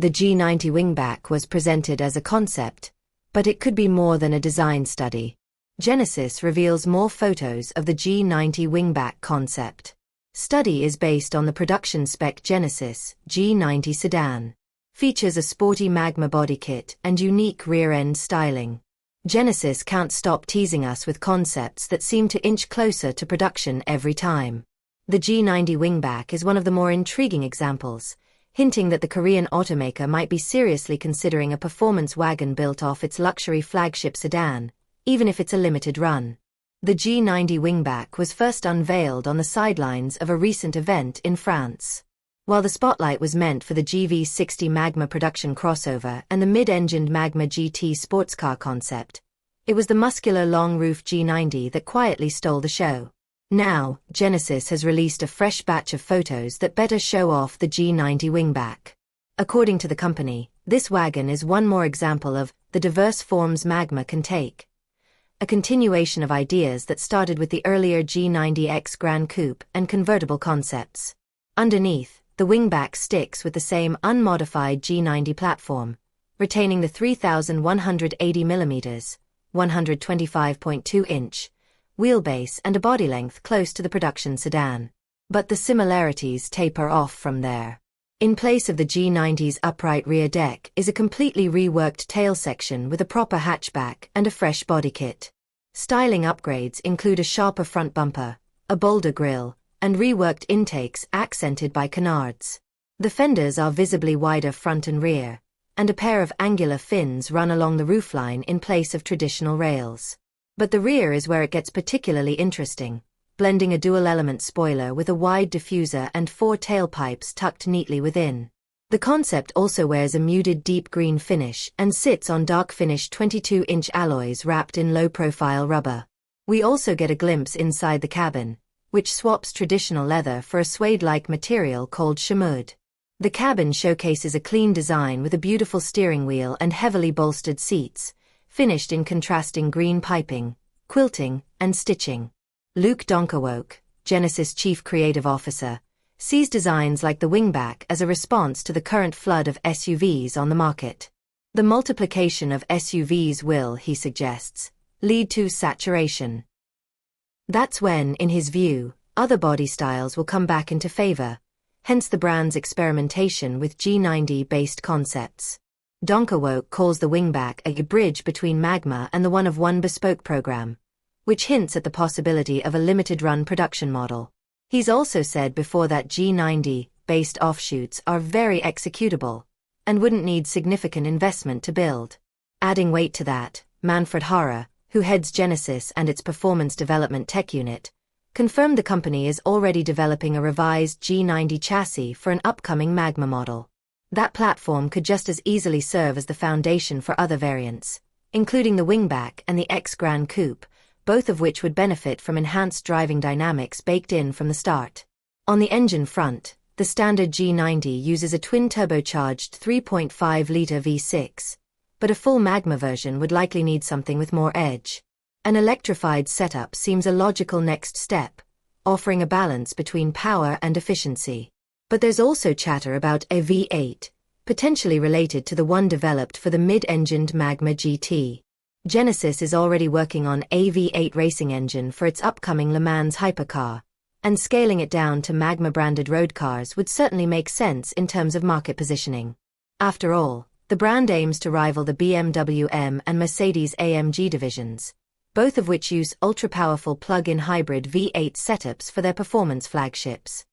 The G90 Wingback was presented as a concept, but it could be more than a design study. Genesis reveals more photos of the G90 Wingback concept. Study is based on the production-spec Genesis G90 sedan. Features a sporty Magma bodykit and unique rear-end styling. Genesis can't stop teasing us with concepts that seem to inch closer to production every time. The G90 Wingback is one of the more intriguing examples, hinting that the Korean automaker might be seriously considering a performance wagon built off its luxury flagship sedan, even if it's a limited run. The G90 Wingback was first unveiled on the sidelines of a recent event in France. While the spotlight was meant for the GV60 Magma production crossover and the mid-engined Magma GT sports car concept, it was the muscular long-roof G90 that quietly stole the show. Now, Genesis has released a fresh batch of photos that better show off the G90 Wingback. According to the company, this wagon is one more example of the diverse forms Magma can take. A continuation of ideas that started with the earlier G90X Gran Coupe and Convertible concepts. Underneath, the Wingback sticks with the same unmodified G90 platform, retaining the 3,180mm, 125.2-inch, wheelbase and a body length close to the production sedan. But the similarities taper off from there. In place of the G90's upright rear deck is a completely reworked tail section with a proper hatchback and a fresh body kit. Styling upgrades include a sharper front bumper, a bolder grille, and reworked intakes accented by canards. The fenders are visibly wider front and rear, and a pair of angular fins run along the roofline in place of traditional rails. But the rear is where it gets particularly interesting, blending a dual-element spoiler with a wide diffuser and 4 tailpipes tucked neatly within. The concept also wears a muted deep green finish and sits on dark finish 22-inch alloys wrapped in low-profile rubber. We also get a glimpse inside the cabin, which swaps traditional leather for a suede-like material called chamoud. The cabin showcases a clean design with a beautiful steering wheel and heavily bolstered seats, finished in contrasting green piping, quilting, and stitching. Luke Donkerwoke, Genesis Chief Creative Officer, sees designs like the Wingback as a response to the current flood of SUVs on the market. The multiplication of SUVs will, he suggests, lead to saturation. That's when, in his view, other body styles will come back into favor, hence the brand's experimentation with G90-based concepts. Donkerwoke calls the Wingback a bridge between Magma and the one-of-one bespoke program, which hints at the possibility of a limited-run production model. He's also said before that G90-based offshoots are very executable, and wouldn't need significant investment to build. Adding weight to that, Manfred Hara, who heads Genesis and its performance development tech unit, confirmed the company is already developing a revised G90 chassis for an upcoming Magma model. That platform could just as easily serve as the foundation for other variants, including the Wingback and the X-Gran Coupe, both of which would benefit from enhanced driving dynamics baked in from the start. On the engine front, the standard G90 uses a twin-turbocharged 3.5-liter V6, but a full Magma version would likely need something with more edge. An electrified setup seems a logical next step, offering a balance between power and efficiency. But there's also chatter about a V8, potentially related to the one developed for the mid-engined Magma GT. Genesis is already working on a V8 racing engine for its upcoming Le Mans hypercar, and scaling it down to Magma-branded road cars would certainly make sense in terms of market positioning. After all, the brand aims to rival the BMW M and Mercedes AMG divisions, both of which use ultra-powerful plug-in hybrid V8 setups for their performance flagships.